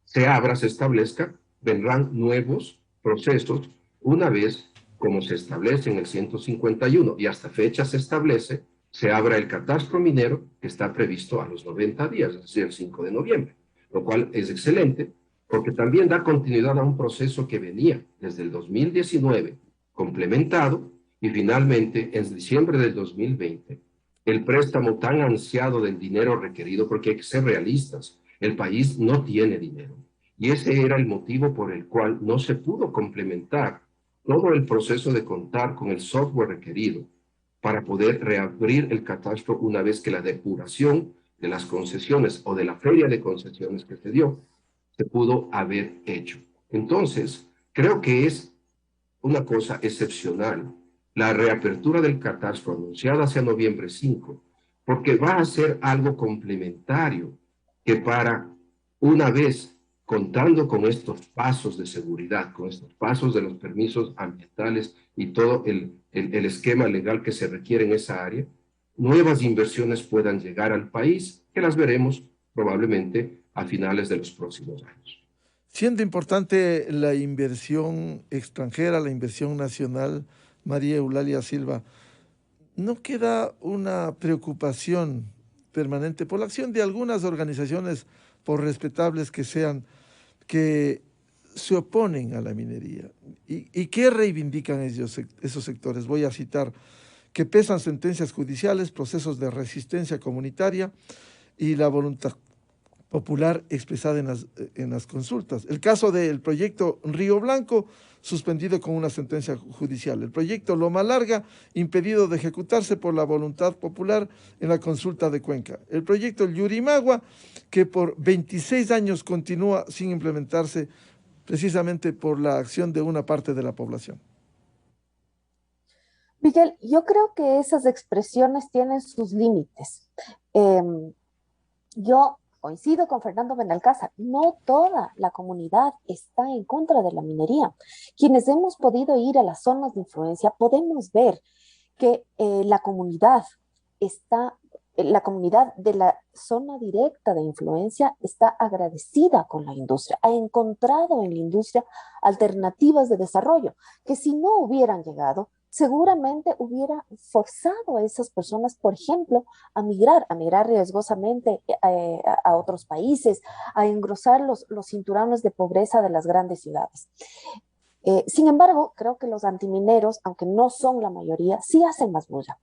se establezca, vendrán nuevos procesos, una vez como se establece en el 151 y hasta fecha se establece, se abra el catastro minero que está previsto a los 90 días, es decir, el 5 de noviembre, lo cual es excelente porque también da continuidad a un proceso que venía desde el 2019 complementado, y finalmente en diciembre del 2020 el préstamo tan ansiado del dinero requerido, porque hay que ser realistas, el país no tiene dinero, y ese era el motivo por el cual no se pudo complementar todo el proceso de contar con el software requerido para poder reabrir el catastro una vez que la depuración de las concesiones o de la feria de concesiones que se dio se pudo haber hecho. Entonces, creo que es una cosa excepcional la reapertura del catastro anunciada hacia noviembre 5, porque va a ser algo complementario que para una vez contando con estos pasos de seguridad, con estos pasos de los permisos ambientales y todo el esquema legal que se requiere en esa área, nuevas inversiones puedan llegar al país, que las veremos probablemente a finales de los próximos años. Siendo importante la inversión extranjera, la inversión nacional, María Eulalia Silva, ¿no queda una preocupación permanente por la acción de algunas organizaciones, por respetables que sean, que se oponen a la minería? ¿Y qué reivindican esos sectores? Voy a citar: que pesan sentencias judiciales, procesos de resistencia comunitaria y la voluntad popular expresada en las consultas. El caso del proyecto Río Blanco, suspendido con una sentencia judicial. El proyecto Loma Larga, impedido de ejecutarse por la voluntad popular en la consulta de Cuenca. El proyecto Yurimagua, que por 26 años continúa sin implementarse precisamente por la acción de una parte de la población. Miguel, yo creo que esas expresiones tienen sus límites. Yo coincido con Fernando Benalcázar, no toda la comunidad está en contra de la minería. Quienes hemos podido ir a las zonas de influencia podemos ver que la comunidad de la zona directa de influencia está agradecida con la industria, ha encontrado en la industria alternativas de desarrollo que si no hubieran llegado, seguramente hubiera forzado a esas personas, por ejemplo, a migrar riesgosamente a otros países, a engrosar los cinturones de pobreza de las grandes ciudades. Sin embargo, creo que los antimineros, aunque no son la mayoría, sí hacen más bulla.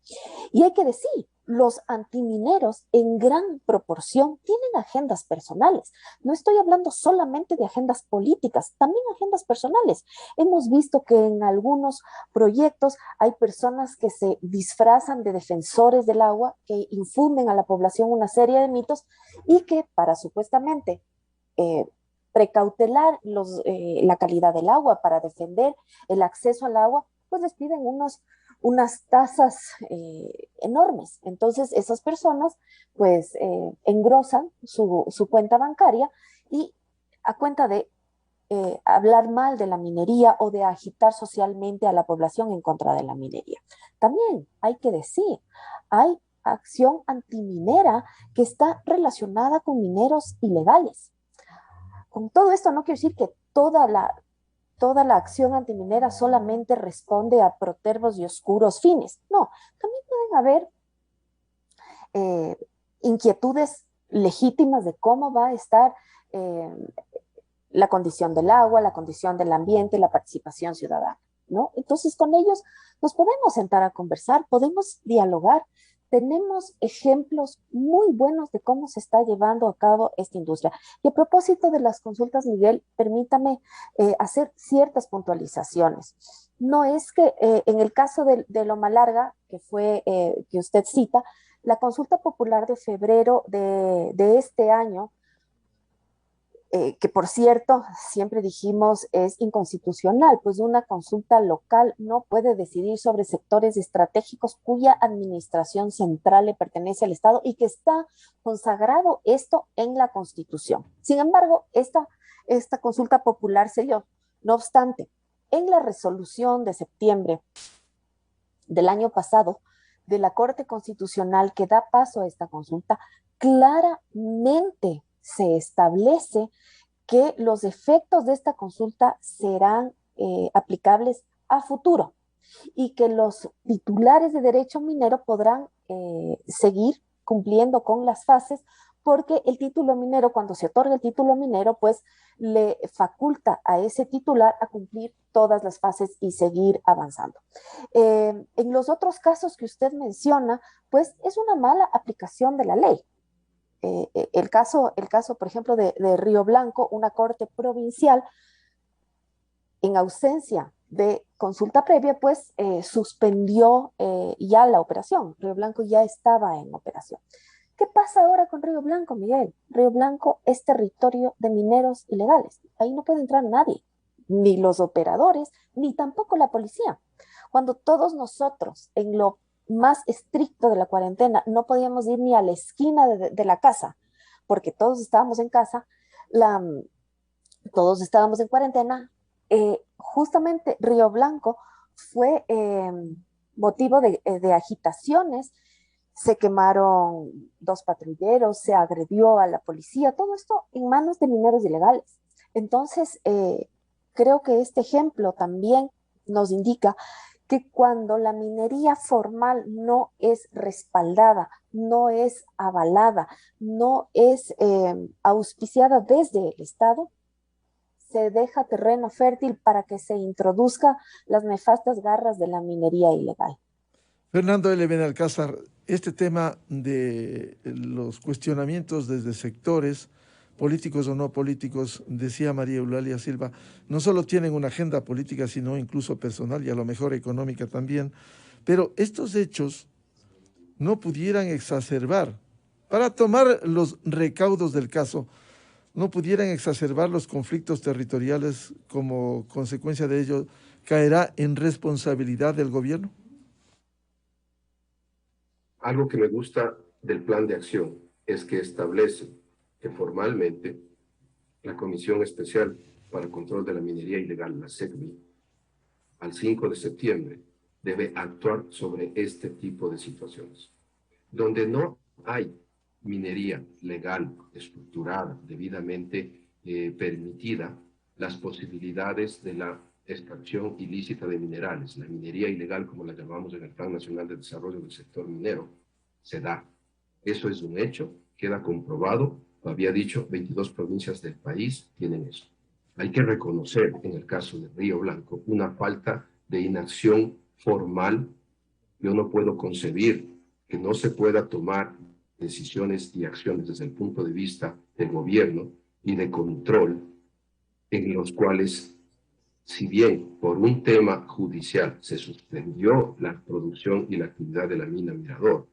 Y hay que decir, los antimineros en gran proporción tienen agendas personales. No estoy hablando solamente de agendas políticas, también agendas personales. Hemos visto que en algunos proyectos hay personas que se disfrazan de defensores del agua, que infunden a la población una serie de mitos y que para supuestamente precautelar la calidad del agua, para defender el acceso al agua, pues les piden unas tasas enormes. Entonces esas personas pues engrosan su cuenta bancaria y a cuenta de hablar mal de la minería o de agitar socialmente a la población en contra de la minería. También hay que decir, hay acción antiminera que está relacionada con mineros ilegales. Con todo esto no quiero decir que toda la acción antiminera solamente responde a protervos y oscuros fines. No, también pueden haber inquietudes legítimas de cómo va a estar la condición del agua, la condición del ambiente, la participación ciudadana, ¿no? Entonces con ellos nos podemos sentar a conversar, podemos dialogar. Tenemos ejemplos muy buenos de cómo se está llevando a cabo esta industria. Y a propósito de las consultas, Miguel, permítame hacer ciertas puntualizaciones. No es que en el caso de Loma Larga, que fue que usted cita, la consulta popular de febrero de este año, que por cierto, siempre dijimos es inconstitucional, pues una consulta local no puede decidir sobre sectores estratégicos cuya administración central le pertenece al Estado y que está consagrado esto en la Constitución. Sin embargo, esta consulta popular se dio. No obstante, en la resolución de septiembre del año pasado de la Corte Constitucional que da paso a esta consulta, claramente se establece que los efectos de esta consulta serán aplicables a futuro y que los titulares de derecho minero podrán seguir cumpliendo con las fases porque el título minero, cuando se otorga el título minero, pues le faculta a ese titular a cumplir todas las fases y seguir avanzando. En los otros casos que usted menciona, pues es una mala aplicación de la ley. El caso, por ejemplo, de Río Blanco, una corte provincial, en ausencia de consulta previa, pues suspendió ya la operación. Río Blanco ya estaba en operación. ¿Qué pasa ahora con Río Blanco, Miguel? Río Blanco es territorio de mineros ilegales. Ahí no puede entrar nadie, ni los operadores, ni tampoco la policía. Cuando todos nosotros, en lo más estricto de la cuarentena, no podíamos ir ni a la esquina de la casa, porque todos estábamos en casa, todos estábamos en cuarentena. Justamente Río Blanco fue motivo de agitaciones, se quemaron 2 patrulleros, se agredió a la policía, todo esto en manos de mineros ilegales. Entonces, creo que este ejemplo también nos indica que cuando la minería formal no es respaldada, no es avalada, no es auspiciada desde el Estado, se deja terreno fértil para que se introduzca las nefastas garras de la minería ilegal. Fernando L. Benalcázar, este tema de los cuestionamientos desde sectores políticos o no políticos, decía María Eulalia Silva, no solo tienen una agenda política, sino incluso personal y a lo mejor económica también, pero estos hechos no pudieran exacerbar, para tomar los recaudos del caso, no pudieran exacerbar los conflictos territoriales como consecuencia de ello, ¿caerá en responsabilidad del gobierno? Algo que me gusta del plan de acción es que establece que formalmente la Comisión Especial para el Control de la Minería Ilegal, la CECMI, al 5 de septiembre, debe actuar sobre este tipo de situaciones. Donde no hay minería legal, estructurada, debidamente permitida, las posibilidades de la extracción ilícita de minerales, la minería ilegal, como la llamamos en el Plan Nacional de Desarrollo del Sector Minero, se da. Eso es un hecho, queda comprobado, lo había dicho, 22 provincias del país tienen eso. Hay que reconocer, en el caso de Río Blanco, una falta de inacción formal. Yo no puedo concebir que no se pueda tomar decisiones y acciones desde el punto de vista del gobierno y de control, en los cuales, si bien por un tema judicial se suspendió la producción y la actividad de la mina Mirador,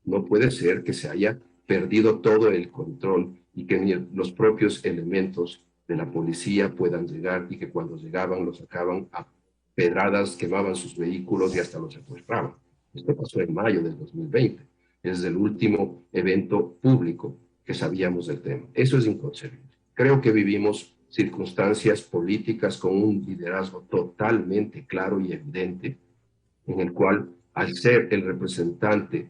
no puede ser que se haya perdido todo el control y que ni los propios elementos de la policía puedan llegar y que cuando llegaban los sacaban a pedradas, quemaban sus vehículos y hasta los secuestraban. Esto pasó en mayo del 2020. Es el último evento público que sabíamos del tema. Eso es inconcebible. Creo que vivimos circunstancias políticas con un liderazgo totalmente claro y evidente, en el cual, al ser el representante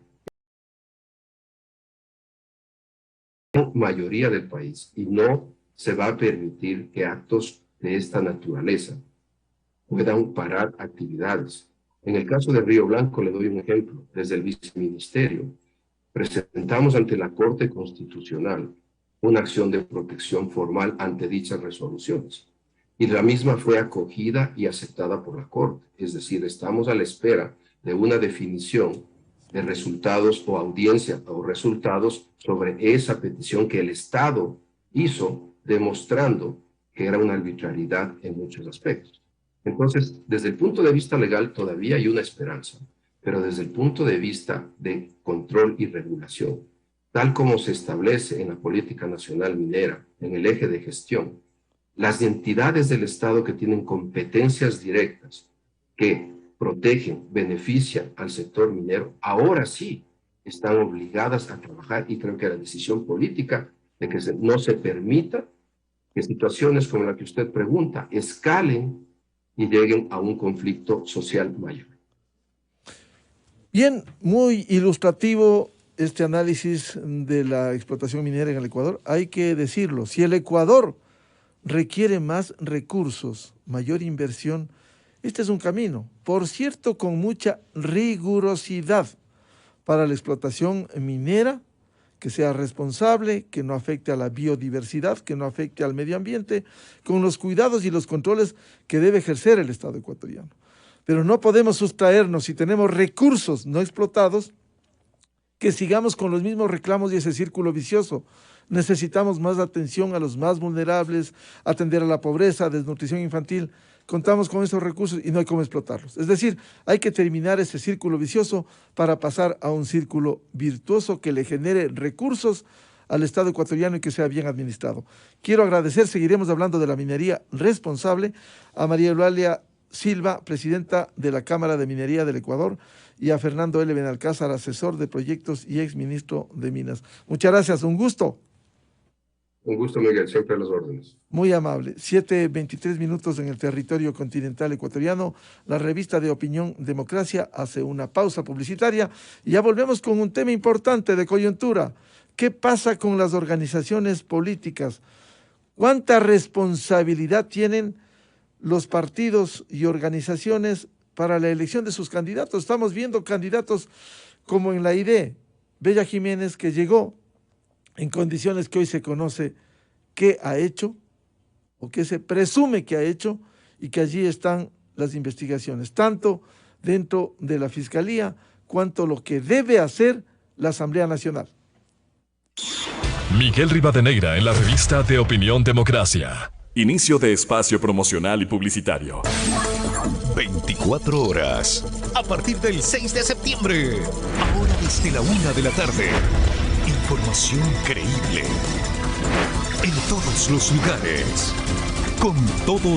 de la mayoría del país, y no se va a permitir que actos de esta naturaleza puedan parar actividades. En el caso de Río Blanco, le doy un ejemplo. Desde el viceministerio presentamos ante la Corte Constitucional una acción de protección formal ante dichas resoluciones. Y la misma fue acogida y aceptada por la Corte. Es decir, estamos a la espera de una definición de resultados o audiencia o resultados sobre esa petición que el Estado hizo, demostrando que era una arbitrariedad en muchos aspectos. Entonces, desde el punto de vista legal todavía hay una esperanza, pero desde el punto de vista de control y regulación, tal como se establece en la política nacional minera, en el eje de gestión, las entidades del Estado que tienen competencias directas, que protegen, benefician al sector minero, ahora sí están obligadas a trabajar, y creo que la decisión política de que no se permita que situaciones como la que usted pregunta escalen y lleguen a un conflicto social mayor. Bien, muy ilustrativo este análisis de la explotación minera en el Ecuador. Hay que decirlo, si el Ecuador requiere más recursos, mayor inversión, este es un camino, por cierto, con mucha rigurosidad para la explotación minera, que sea responsable, que no afecte a la biodiversidad, que no afecte al medio ambiente, con los cuidados y los controles que debe ejercer el Estado ecuatoriano. Pero no podemos sustraernos, si tenemos recursos no explotados, que sigamos con los mismos reclamos y ese círculo vicioso. Necesitamos más atención a los más vulnerables, atender a la pobreza, desnutrición infantil. Contamos con esos recursos y no hay cómo explotarlos. Es decir, hay que terminar ese círculo vicioso para pasar a un círculo virtuoso que le genere recursos al Estado ecuatoriano y que sea bien administrado. Quiero agradecer, seguiremos hablando de la minería responsable, a María Eulalia Silva, presidenta de la Cámara de Minería del Ecuador, y a Fernando L. Benalcázar, asesor de proyectos y exministro de Minas. Muchas gracias, un gusto. Un gusto, Miguel, siempre a las órdenes. Muy amable. 7:23 en el territorio continental ecuatoriano. La revista de opinión Democracia hace una pausa publicitaria y ya volvemos con un tema importante de coyuntura. ¿Qué pasa con las organizaciones políticas? ¿Cuánta responsabilidad tienen los partidos y organizaciones para la elección de sus candidatos? Estamos viendo candidatos como en la ID, Bella Jiménez, que llegó en condiciones que hoy se conoce qué ha hecho o qué se presume que ha hecho, y que allí están las investigaciones, tanto dentro de la Fiscalía cuanto lo que debe hacer la Asamblea Nacional. Miguel Rivadeneira en la revista de opinión Democracia. Inicio de espacio promocional y publicitario. 24 horas. A partir del 6 de septiembre. Ahora desde la 1 de la tarde. Información creíble. en todos los lugares. Con todos